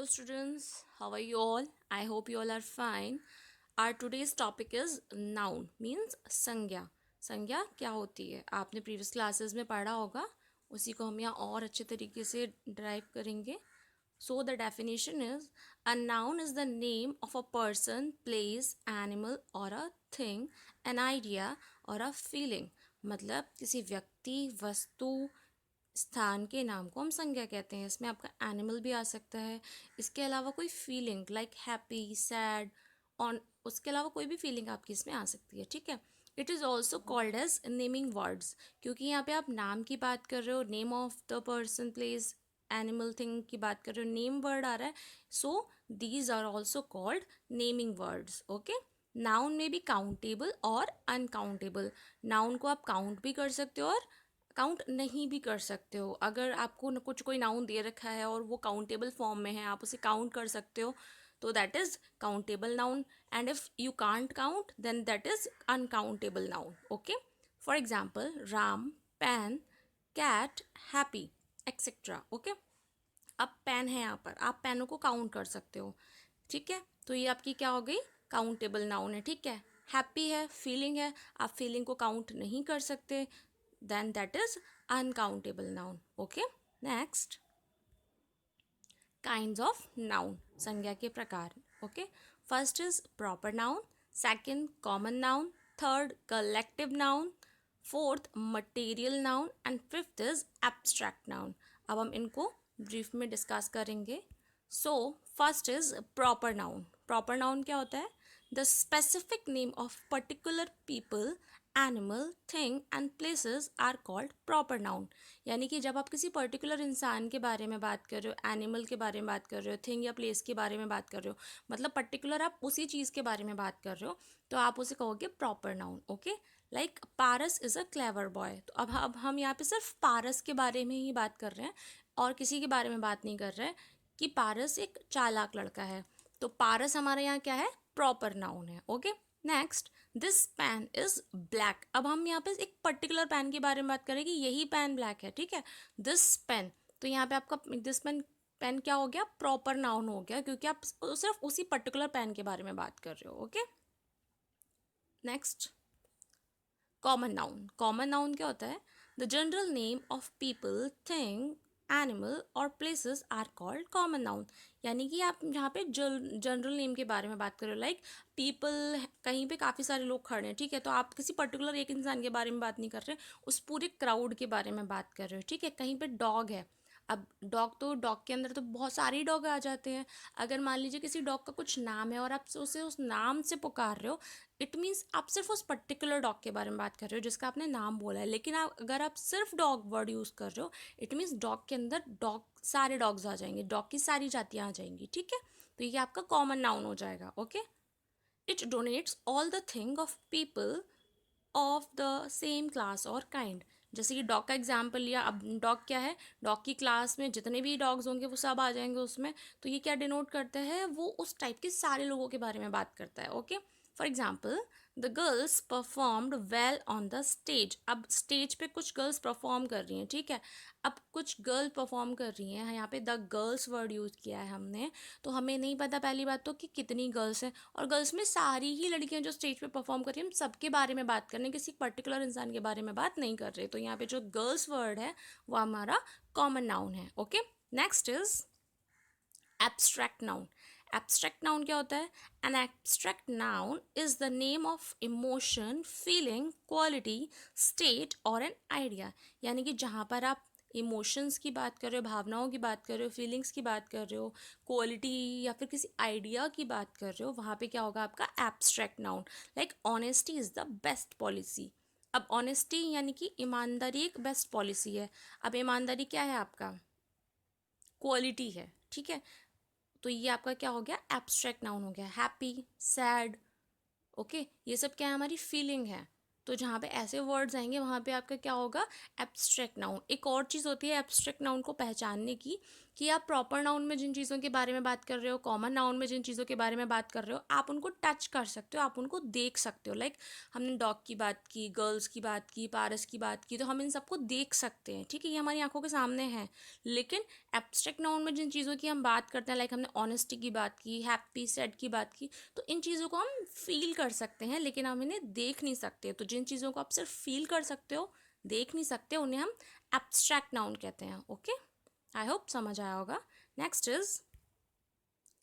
Hello students, how are you all? I hope you all are fine. Our today's topic is noun means संज्ञा. संज्ञा क्या होती है? आपने प्रीवियस क्लासेस में पढ़ा होगा, उसी को हम यहाँ और अच्छे तरीके से ड्राइव करेंगे. So the definition is a noun is the name of a person, place, animal or a thing, an idea or a feeling. मतलब किसी व्यक्ति, वस्तु, स्थान के नाम को हम संज्ञा कहते हैं. इसमें आपका एनिमल भी आ सकता है. इसके अलावा कोई feeling like happy, sad, on, उसके अलावा कोई भी फीलिंग आपकी इसमें आ सकती है. ठीक है. It is also called as naming words, क्योंकि यहाँ पे आप नाम की बात कर रहे हो, name of the person, place, animal, thing की बात कर रहे हो, नेम वर्ड आ रहा है. So these are also called naming words. Okay. Noun में भी काउंटेबल और अनकाउंटेबल. नाउन को आप काउंट भी कर सकते हो और काउंट नहीं भी कर सकते हो. अगर आपको कुछ कोई नाउन दे रखा है और वो काउंटेबल फॉर्म में है, आप उसे काउंट कर सकते हो, तो that is countable noun. And if you can't count then that is uncountable noun. Okay. For example Ram, pen, cat, happy, etcetera. Okay. अब पेन है यहाँ पर, आप पेनों को काउंट कर सकते हो. ठीक है. तो ये आपकी क्या हो गई? काउंटेबल नाउन है. ठीक है. हैप्पी है, फीलिंग है, आप फीलिंग को काउंट नहीं कर सकते, then that is uncountable noun. Okay. Next, kinds of noun, संज्ञा के प्रकार. Okay. First is proper noun, second common noun, third collective noun, fourth material noun and fifth is abstract noun. अब हम इनको ब्रीफ में डिस्कस करेंगे. So first is proper noun. Proper noun क्या होता है? The specific name of particular people, animal, thing and places are called proper noun. यानी कि जब आप किसी पर्टिकुलर इंसान के बारे में बात कर रहे हो, एनिमल के बारे में बात कर रहे हो, थिंग या प्लेस के बारे में बात कर रहे हो, मतलब पर्टिकुलर आप उसी चीज़ के बारे में बात कर रहे हो, तो आप उसे कहोगे proper noun. Okay. Like Paras is a clever boy. तो अब हम यहाँ पे सिर्फ पारस के बारे में ही बात कर रहे हैं और किसी के बारे में बात नहीं कर रहे हैं कि पारस एक चालाक लड़का है. तो पारस हमारे यहाँ क्या है? प्रॉपर नाउन है. Okay. Next, this pen is black. अब हम यहाँ पे एक पर्टिकुलर पेन के बारे में बात करें कि यही पेन ब्लैक है. ठीक है. दिस पेन, तो यहाँ पे आपका दिस पेन पेन क्या हो गया? प्रॉपर नाउन हो गया, क्योंकि आप सिर्फ उसी पर्टिकुलर पेन के बारे में बात कर रहे हो. Okay. Next, common noun. Common noun क्या होता है? The general name of people, thing, animal और places are called common noun. यानी कि आप यहाँ पे जनरल नेम के बारे में बात कर रहे हो. लाइक पीपल, कहीं पे काफ़ी सारे लोग खड़े हैं. ठीक है. तो आप किसी पर्टिकुलर एक इंसान के बारे में बात नहीं कर रहे, उस पूरे क्राउड के बारे में बात कर रहे हो. ठीक है. कहीं पे डॉग है. अब डॉग, तो डॉग के अंदर तो बहुत सारे डॉग आ जाते हैं. अगर मान लीजिए किसी डॉग का कुछ नाम है और आप उसे उस नाम से पुकार रहे हो, इट मीन्स आप सिर्फ उस पर्टिकुलर डॉग के बारे में बात कर रहे हो जिसका आपने नाम बोला है. लेकिन अगर आप सिर्फ डॉग वर्ड यूज़ कर रहे हो, इट मीन्स डॉग के अंदर डॉग, सारे डॉग्स आ जाएंगे, डॉग की सारी जातियाँ आ जाएंगी. ठीक है. तो ये आपका कॉमन नाउन हो जाएगा. Okay. It denotes all the thing of people of the same class और काइंड. जैसे कि डॉग का एग्जाम्पल लिया. अब डॉग क्या है? डॉग की क्लास में जितने भी डॉग्स होंगे वो सब आ जाएंगे उसमें. तो ये क्या डिनोट करता है? वो उस टाइप के सारे लोगों के बारे में बात करता है. Okay. For example, the girls performed well on the stage. अब स्टेज पे कुछ गर्ल्स परफॉर्म कर रही हैं. ठीक है. अब कुछ गर्ल परफॉर्म कर रही हैं, यहाँ पे द गर्ल्स वर्ड यूज़ किया है हमने, तो हमें नहीं पता पहली बात तो कि कितनी गर्ल्स हैं, और गर्ल्स में सारी ही लड़कियां जो स्टेज पे परफॉर्म कर रही हैं, हम सबके बारे में बात कर रहे हैं, किसी पर्टिकुलर इंसान के बारे में बात नहीं कर रहे. तो यहाँ पे जो गर्ल्स वर्ड है वो हमारा कॉमन नाउन है. Okay. Next is abstract noun. Abstract noun क्या होता है? An abstract noun is the name of emotion, feeling, quality, state और एन आइडिया. यानी कि जहाँ पर आप इमोशंस की बात कर रहे हो, भावनाओं की बात कर रहे हो, फीलिंग्स की बात कर रहे हो, क्वालिटी या फिर किसी आइडिया की बात कर रहे हो, वहाँ पे क्या होगा आपका? Abstract noun. Like honesty is the best policy. अब ऑनेस्टी यानी कि ईमानदारी एक बेस्ट पॉलिसी है. अब ईमानदारी क्या है आपका? क्वालिटी है. ठीक है. तो ये आपका क्या हो गया? एब्स्ट्रैक्ट नाउन हो गया. हैप्पी, सैड, ओके, ये सब क्या है? हमारी फीलिंग है. तो जहाँ पे ऐसे वर्ड्स आएंगे वहाँ पे आपका क्या होगा? Abstract noun. एक और चीज़ होती है एब्स्ट्रैक्ट नाउन को पहचानने की, कि आप प्रॉपर नाउन में जिन चीज़ों के बारे में बात कर रहे हो, कॉमन नाउन में जिन चीज़ों के बारे में बात कर रहे हो, आप उनको टच कर सकते हो, आप उनको देख सकते हो। लाइक हमने डॉग की बात की, गर्ल्स की बात की, पारस की बात की, तो हम इन सबको देख सकते हैं, ठीक है, ये हमारी आंखों के सामने है। लेकिन एब्स्ट्रैक्ट नाउन में जिन चीज़ों की हम बात करते हैं, लाइक हमने ऑनेस्टी की बात की, हैप्पी, सैड की बात की, तो इन चीज़ों को हम फील कर सकते हैं, लेकिन हम इन्हें देख नहीं सकते। तो जिन चीज़ों को आप सिर्फ फील कर सकते हो, देख नहीं सकते, उन्हें हम एब्स्ट्रैक्ट नाउन कहते हैं। ओके, आई होप समझ आया होगा। Next is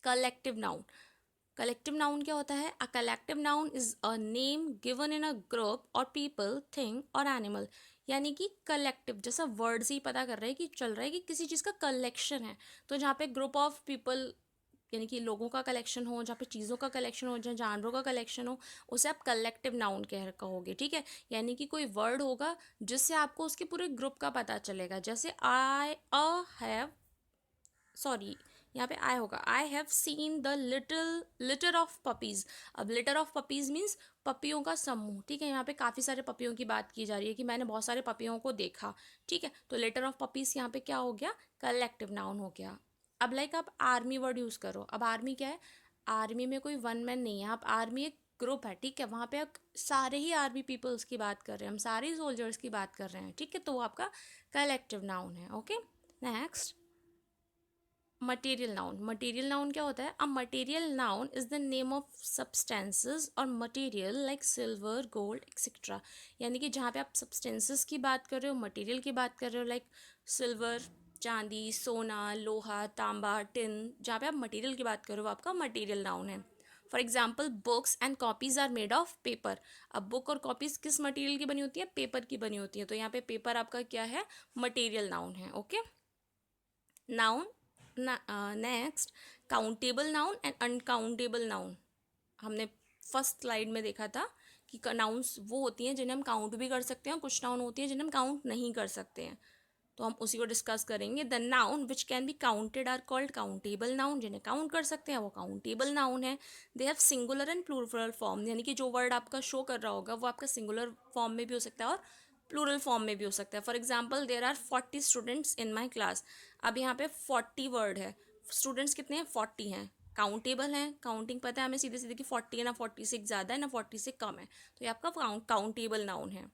collective noun. Collective noun क्या होता है? A collective noun is a name given in a group और पीपल, थिंग और एनिमल। यानी कि कलेक्टिव, जैसा वर्ड से ही पता कर रहे हैं कि चल रहा है कि किसी चीज़ का कलेक्शन है। तो जहाँ पे ग्रुप ऑफ पीपल यानी कि लोगों का कलेक्शन हो, जहाँ पे चीज़ों का कलेक्शन हो, जहाँ जानवरों का कलेक्शन हो, उसे आप कलेक्टिव नाउन कहोगे, ठीक है। यानी कि कोई वर्ड होगा जिससे आपको उसके पूरे ग्रुप का पता चलेगा। जैसे आई अ हैव, सॉरी, यहाँ पे आई होगा, I have seen the little litre of puppies. अब लिटर ऑफ पपीज़ मीन्स पपियों का समूह, ठीक है। यहाँ पे काफ़ी सारे पपियों की बात की जा रही है कि मैंने बहुत सारे पपियों को देखा, ठीक है। तो लिटर ऑफ पपीज़ यहाँ पे क्या हो गया? कलेक्टिव नाउन हो गया। अब लाइक आप आर्मी वर्ड यूज़ करो। अब आर्मी क्या है? आर्मी में कोई वन मैन नहीं है, आप आर्मी एक ग्रुप है, ठीक है। वहाँ पे आप सारे ही आर्मी पीपल्स की बात कर रहे हैं, हम सारे सोल्जर्स की बात कर रहे हैं, ठीक है। तो वो आपका कलेक्टिव नाउन है। Okay, next material noun. Material noun क्या होता है? A material noun is the name of substances और material like silver, gold etcetera. यानी कि जहाँ पे आप सब्सटेंसेस की बात कर रहे हो, मटेरियल की बात कर रहे हो, लाइक सिल्वर, चांदी, सोना, लोहा, तांबा, टिन, जहाँ पे आप मटेरियल की बात कर रहे हो वो आपका मटेरियल नाउन है। For example books and copies are made of paper. अब बुक और कॉपीज़ किस मटेरियल की बनी होती है? पेपर की बनी होती है। तो यहाँ पे पेपर आपका क्या है? मटेरियल नाउन है। Okay, noun. Next, countable noun and uncountable noun. हमने फर्स्ट स्लाइड में देखा था कि नाउन्स वो होती हैं जिन्हें हम काउंट भी कर सकते हैं, और कुछ नाउन होती हैं जिन्हें हम काउंट नहीं कर सकते हैं। तो हम उसी को डिस्कस करेंगे। The noun which can be counted are called countable noun. जिन्हें काउंट कर सकते हैं वो काउंटेबल नाउन है। They have singular and plural form. यानी कि जो वर्ड आपका शो कर रहा होगा वो आपका सिंगुलर फॉर्म में भी हो सकता है और प्लूरल फॉर्म में भी हो सकता है। For example, there are 40 students in my class. अब यहाँ पे 40 वर्ड है, स्टूडेंट्स कितने हैं? 40 हैं। काउंटेबल हैं, काउंटिंग पता है हमें सीधे सीधे कि 40 है ना, 40 से ज़्यादा है ना 40 से कम है। तो ये आपका काउंटेबल नाउन है।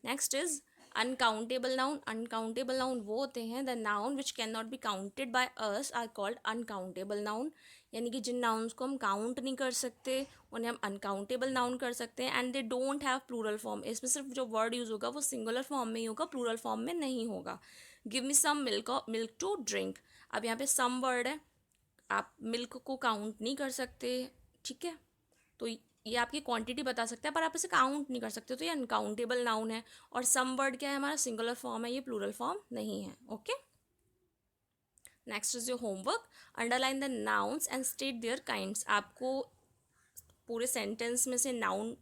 Next is uncountable noun. Uncountable noun वो होते हैं, the noun which can not be counted by us are called uncountable noun. यानी कि जिन नाउन्स को हम काउंट नहीं कर सकते उन्हें हम अनकाउंटेबल नाउन कर सकते हैं। And they don't have plural form. इसमें सिर्फ जो वर्ड यूज़ होगा वो सिंगुलर फॉर्म में ही होगा, प्लूरल फॉर्म में नहीं होगा। Give me some milk, milk to drink. अब यहाँ पे सम वर्ड है, आप मिल्क को काउंट नहीं कर सकते, ठीक है। तो ये आपकी क्वांटिटी बता सकता है पर आप इसे काउंट नहीं कर सकते, तो ये अनकाउंटेबल नाउन है। और सम वर्ड क्या है? हमारा सिंगुलर फॉर्म है, ये प्लूरल फॉर्म नहीं है। Okay, next is your homework. Underline the nouns and state their kinds. आपको पूरे सेंटेंस में से नाउन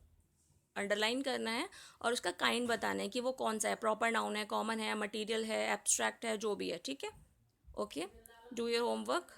अंडरलाइन करना है और उसका काइंड बताना है कि वो कौन सा है, प्रॉपर नाउन है, कॉमन है, मटीरियल है, एब्स्ट्रैक्ट है, जो भी है, ठीक है। Okay, do your homework.